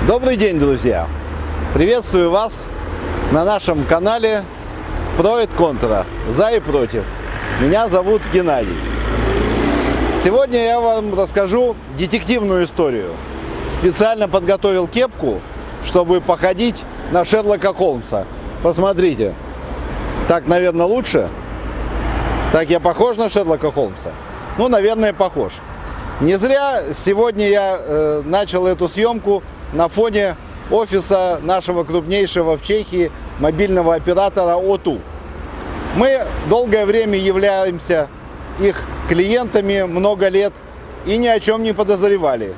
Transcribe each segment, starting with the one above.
Добрый день, друзья! Приветствую вас на нашем канале Про и Контра, за и против. Меня зовут Геннадий. Сегодня я вам расскажу детективную историю. Специально подготовил кепку, чтобы походить на Шерлока Холмса. Посмотрите, так, наверное, лучше? Так я похож на Шерлока Холмса? Ну, наверное, похож. Не зря сегодня я начал эту съемку на фоне офиса нашего крупнейшего в Чехии мобильного оператора O2. Мы долгое время являемся их клиентами, много лет, и ни о чем не подозревали.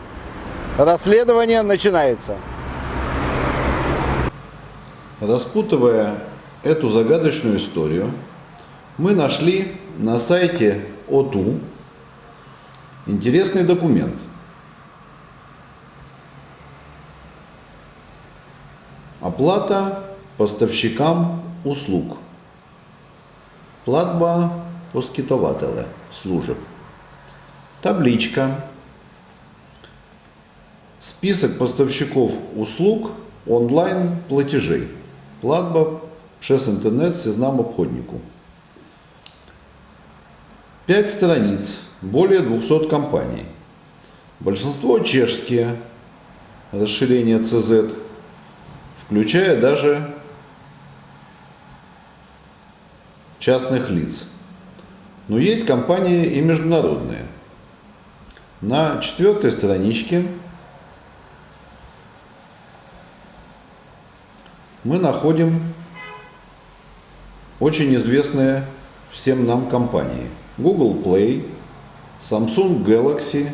Расследование начинается. Распутывая эту загадочную историю, мы нашли на сайте O2 интересный документ. Оплата поставщикам услуг. Платба poskytovatelé служеб. Табличка. Список поставщиков услуг онлайн платежей. Платба через интернет сезнам обходнику. 5 страниц, более 200 компаний. Большинство чешские, расширение CZ, включая даже частных лиц. Но есть компании и международные. На 4-й страничке мы находим очень известные всем нам компании. Google Play, Samsung Galaxy,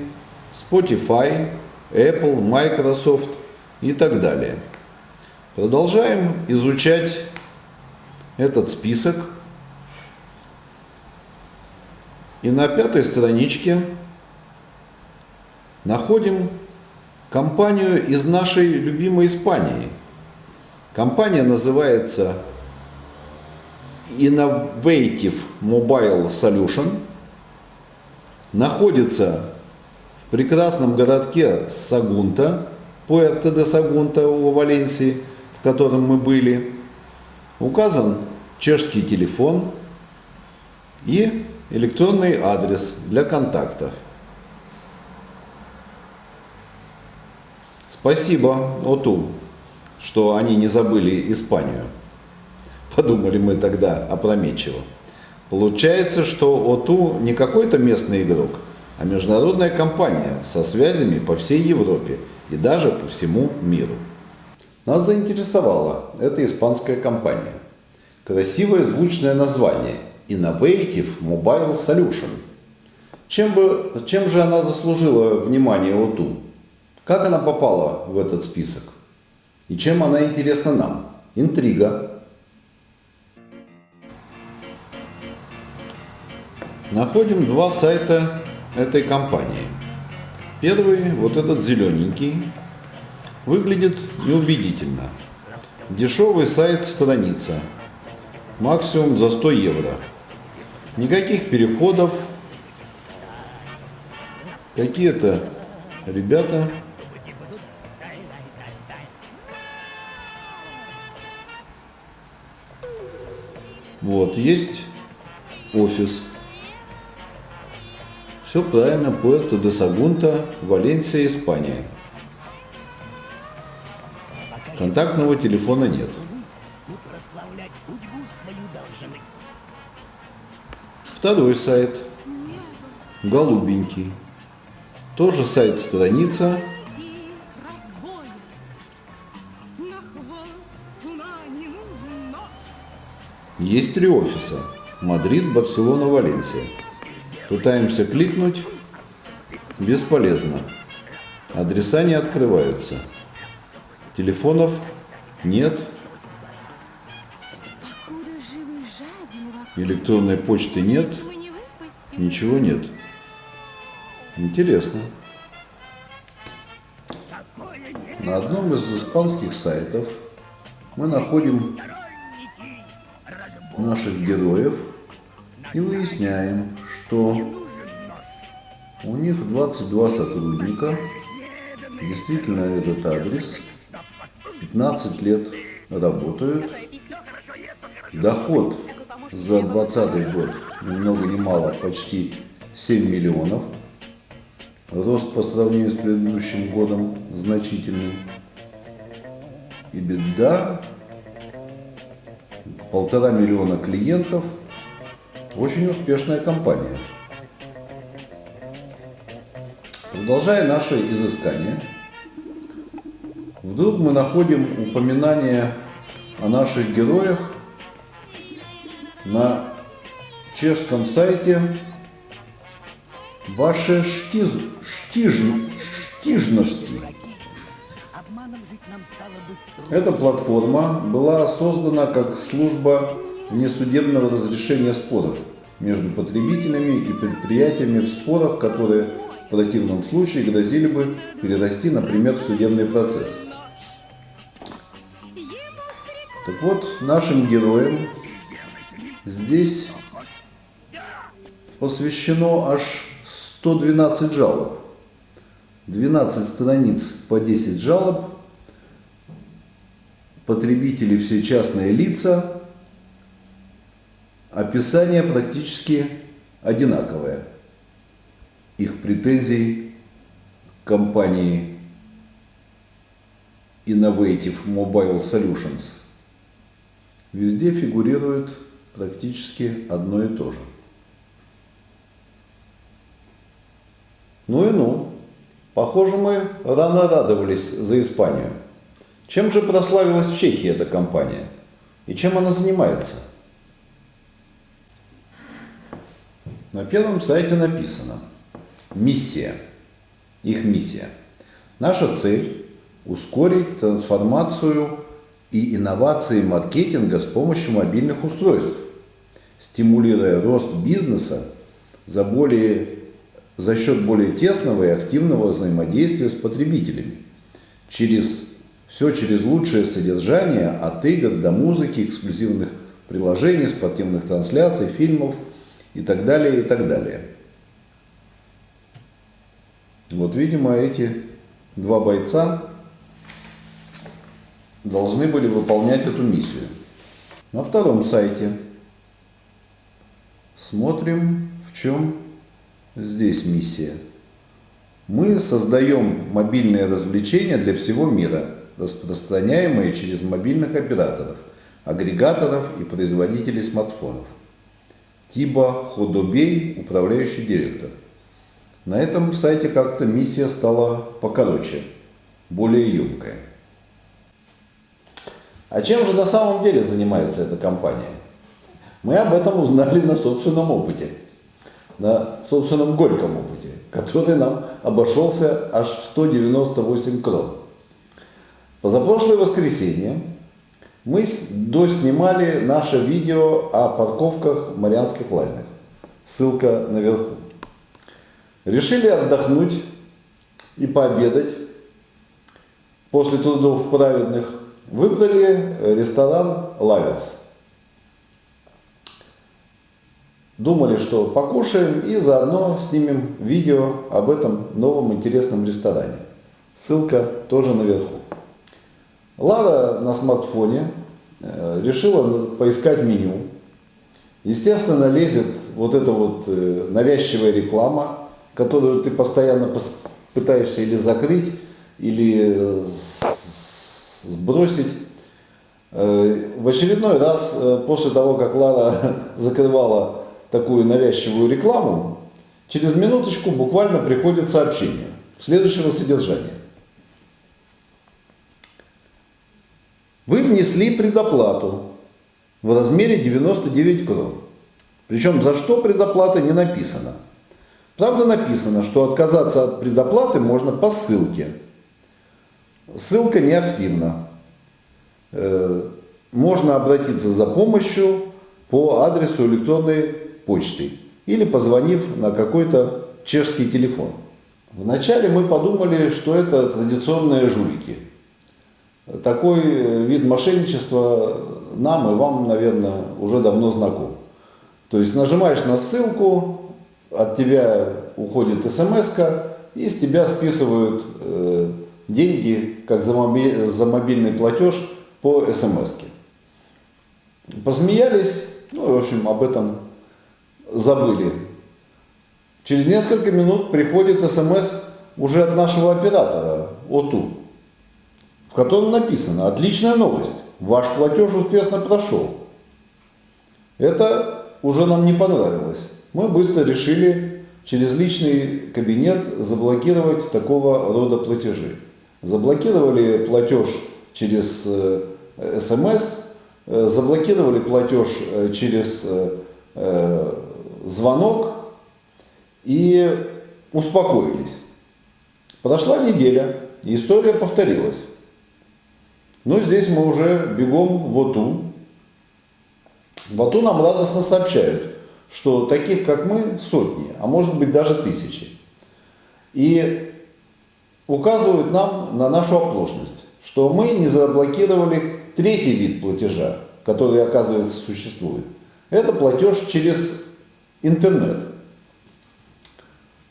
Spotify, Apple, Microsoft и так далее. Продолжаем изучать этот список. И на 5-й страничке находим компанию из нашей любимой Испании. Компания называется Innovative Mobile Solution. Находится в прекрасном городке Сагунта, Пуэрто де Сагунта у Валенсии, в котором мы были. Указан чешский телефон и электронный адрес для контактов. Спасибо O2, что они не забыли Испанию. Подумали мы тогда опрометчиво. Получается, что O2 не какой-то местный игрок, а международная компания со связями по всей Европе и даже по всему миру. Нас заинтересовала эта испанская компания. Красивое звучное название Innovative Mobile Solution. Чем же она заслужила внимание O2? Как она попала в этот список? И чем она интересна нам? Интрига. Находим два сайта этой компании. Первый, вот этот зелененький, выглядит неубедительно. Дешевый сайт страница. Максимум за 100 евро. Никаких переходов. Какие-то ребята вот, есть офис. Все правильно, Пуэрто де Сагунта, Валенсия, Испания. Контактного телефона нет. Второй сайт, голубенький. Тоже сайт-страница. Есть 3 офиса. Мадрид, Барселона, Валенсия. Пытаемся кликнуть. Бесполезно. Адреса не открываются. Телефонов нет. Электронной почты нет. Ничего нет. Интересно. На одном из испанских сайтов мы находим наших героев и выясняем, что у них 22 сотрудника, действительно этот адрес, 15 лет работают. Доход за 2020 год ни много ни мало почти 7 миллионов. Рост по сравнению с предыдущим годом значительный. И беда, 1,5 миллиона клиентов. Очень успешная компания. Продолжая наше изыскание, вдруг мы находим упоминание о наших героях на чешском сайте «Ваши штижности». Эта платформа была создана как служба внесудебного разрешения споров между потребителями и предприятиями в спорах, которые в противном случае грозили бы перерасти, например, в судебный процесс. Так вот, нашим героям здесь посвящено аж 112 жалоб. 12 страниц по 10 жалоб. Потребители все частные лица. Описание практически одинаковое. Их претензий к компании Innovative Mobile Solutions. Везде фигурирует практически одно и то же. Ну и ну. Похоже, мы рано радовались за Испанию. Чем же прославилась в Чехии эта компания? И чем она занимается? На первом сайте написано: миссия. Их миссия. Наша цель – ускорить трансформацию и инновации маркетинга с помощью мобильных устройств, стимулируя рост бизнеса за счет более тесного и активного взаимодействия с потребителями, через лучшее содержание от игр до музыки, эксклюзивных приложений, спортивных трансляций, фильмов и так далее, и так далее. Вот, видимо, эти два бойца должны были выполнять эту миссию. На втором сайте смотрим, в чем здесь миссия. Мы создаем мобильные развлечения для всего мира, распространяемые через мобильных операторов, агрегаторов и производителей смартфонов. Тиба Ходобей, управляющий директор. На этом сайте как-то миссия стала покороче, более емкая. А чем же на самом деле занимается эта компания? Мы об этом узнали на собственном опыте, на собственном горьком опыте, который нам обошелся аж в 198 крон. Позапрошлое воскресенье мы доснимали наше видео о парковках в Марианских лазнях. Ссылка наверху. Решили отдохнуть и пообедать после трудов праведных. Выбрали ресторан «Лаверс». Думали, что покушаем и заодно снимем видео об этом новом интересном ресторане. Ссылка тоже наверху. Лара на смартфоне решила поискать меню. Естественно, лезет вот эта вот навязчивая реклама, которую ты постоянно пытаешься или закрыть, или сбросить. В очередной раз, после того, как Лара закрывала такую навязчивую рекламу, через минуточку буквально приходит сообщение следующего содержания. Вы внесли предоплату в размере 99 крон. Причем за что предоплата не написано. Правда, написано, что отказаться от предоплаты можно по ссылке. Ссылка неактивна. Можно обратиться за помощью по адресу электронной почты или позвонив на какой-то чешский телефон. Вначале мы подумали, что это традиционные жулики. Такой вид мошенничества нам и вам, наверное, уже давно знаком. То есть нажимаешь на ссылку, от тебя уходит смс-ка, и с тебя списывают деньги, как за мобильный платеж по СМС-ке. Посмеялись, ну, в общем, об этом забыли. Через несколько минут приходит СМС уже от нашего оператора ОТУ, в котором написано: «Отличная новость, ваш платеж успешно прошел». Это уже нам не понравилось. Мы быстро решили через личный кабинет заблокировать такого рода платежи. Заблокировали платеж через СМС, заблокировали платеж через звонок и успокоились. Прошла неделя, и история повторилась. Но здесь мы уже бегом в ОТУ. В ОТУ нам радостно сообщают, что таких, как мы, сотни, а может быть даже тысячи. И указывают нам на нашу оплошность, что мы не заблокировали третий вид платежа, который, оказывается, существует. Это платеж через интернет.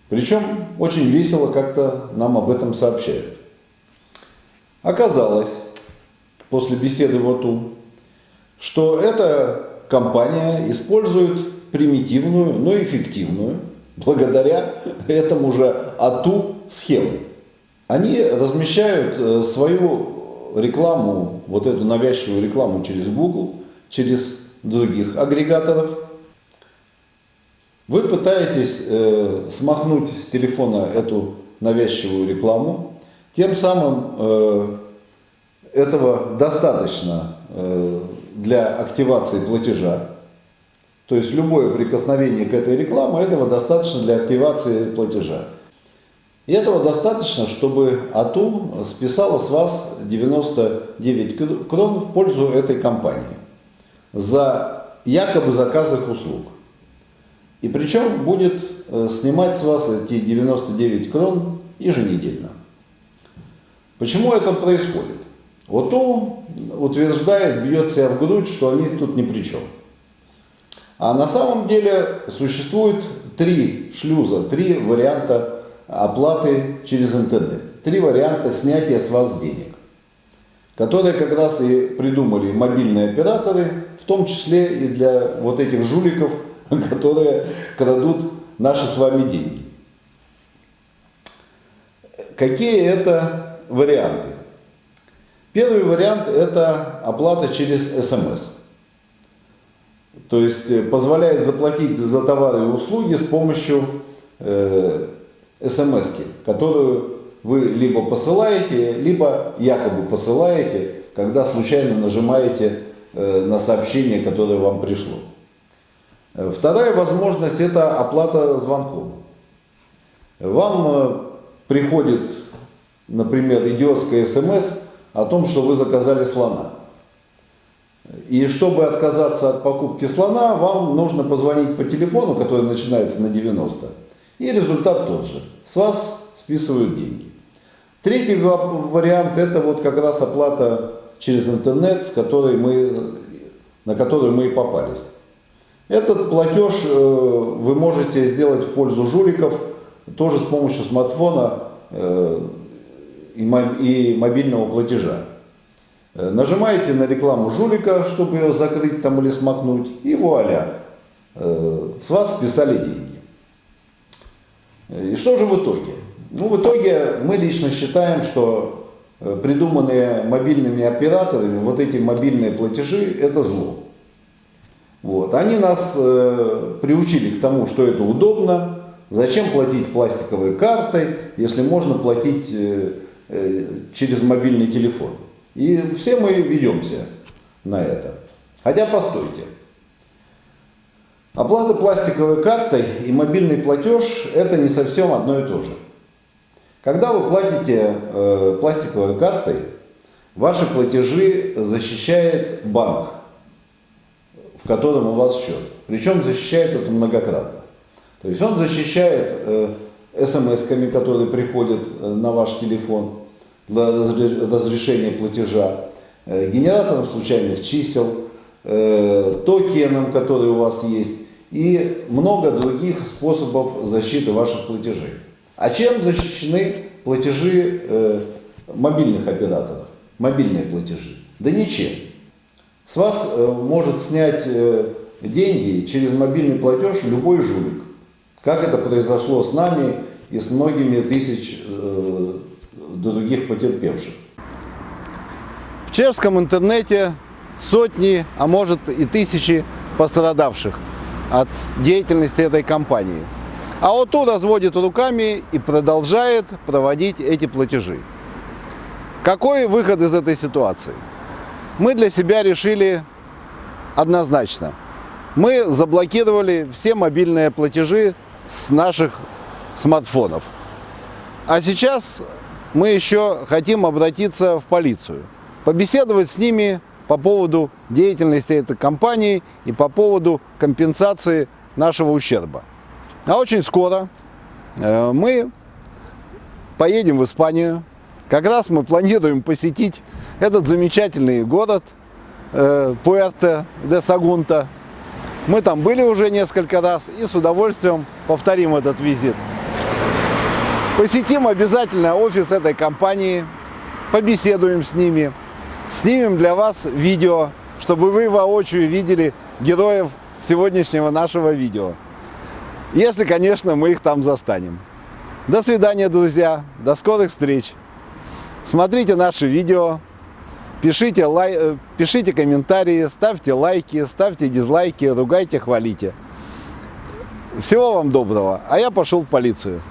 Причем очень весело как-то нам об этом сообщают. Оказалось, после беседы в ОТУ, что эта компания использует примитивную, но эффективную, благодаря этому же ОТУ, схему. Они размещают свою рекламу, вот эту навязчивую рекламу через Google, через других агрегаторов. Вы пытаетесь смахнуть с телефона эту навязчивую рекламу, тем самым этого достаточно для активации платежа. То есть любое прикосновение к этой рекламе, этого достаточно для активации платежа. И этого достаточно, чтобы АТУ списала с вас 99 крон в пользу этой компании за якобы заказ их услуг. И причем будет снимать с вас эти 99 крон еженедельно. Почему это происходит? ОТУ утверждает, бьет себя в грудь, что они тут ни при чем. А на самом деле существует три шлюза, три варианта оплаты через интернет, три варианта снятия с вас денег, которые как раз и придумали мобильные операторы, в том числе и для вот этих жуликов, которые крадут наши с вами деньги. Какие это варианты? Первый вариант – это оплата через СМС. То есть позволяет заплатить за товары и услуги с помощью СМС-ки, которую вы либо посылаете, либо якобы посылаете, когда случайно нажимаете на сообщение, которое вам пришло. Вторая возможность – это оплата звонком. Вам приходит, например, идиотская СМС о том, что вы заказали слона. И чтобы отказаться от покупки слона, вам нужно позвонить по телефону, который начинается на 90, и результат тот же. С вас списывают деньги. Третий вариант – это вот как раз оплата через интернет, на которую мы и попались. Этот платеж вы можете сделать в пользу жуликов тоже с помощью смартфона и мобильного платежа. Нажимаете на рекламу жулика, чтобы ее закрыть там или смахнуть, и вуаля, с вас списали деньги. И что же в итоге? Ну, в итоге мы лично считаем, что придуманные мобильными операторами вот эти мобильные платежи – это зло. Вот. Они нас приучили к тому, что это удобно. Зачем платить пластиковой картой, если можно платить через мобильный телефон? И все мы ведемся на это. Хотя постойте. Оплата пластиковой картой и мобильный платеж – это не совсем одно и то же. Когда вы платите пластиковой картой, ваши платежи защищает банк, в котором у вас счет. Причем защищает это многократно. То есть он защищает смс-ками, которые приходят на ваш телефон для разрешения платежа, генератором случайных чисел, токеном, который у вас есть, и много других способов защиты ваших платежей. А чем защищены платежи мобильных операторов, мобильные платежи? Да ничем. С вас может снять деньги через мобильный платеж любой жулик. Как это произошло с нами и с многими тысяч других потерпевших. В чешском интернете сотни, а может и тысячи пострадавших от деятельности этой компании. А ОТУ разводит руками и продолжает проводить эти платежи. Какой выход из этой ситуации? Мы для себя решили однозначно. Мы заблокировали все мобильные платежи с наших смартфонов. А сейчас мы еще хотим обратиться в полицию, побеседовать с ними по поводу деятельности этой компании и по поводу компенсации нашего ущерба. А очень скоро мы поедем в Испанию. Как раз мы планируем посетить этот замечательный город Пуэрто-де-Сагунта. Мы там были уже несколько раз и с удовольствием повторим этот визит. Посетим обязательно офис этой компании, побеседуем с ними, снимем для вас видео, чтобы вы воочию видели героев сегодняшнего нашего видео. Если, конечно, мы их там застанем. До свидания, друзья, до скорых встреч. Смотрите наши видео, пишите комментарии, ставьте лайки, ставьте дизлайки, ругайте, хвалите. Всего вам доброго, а я пошел в полицию.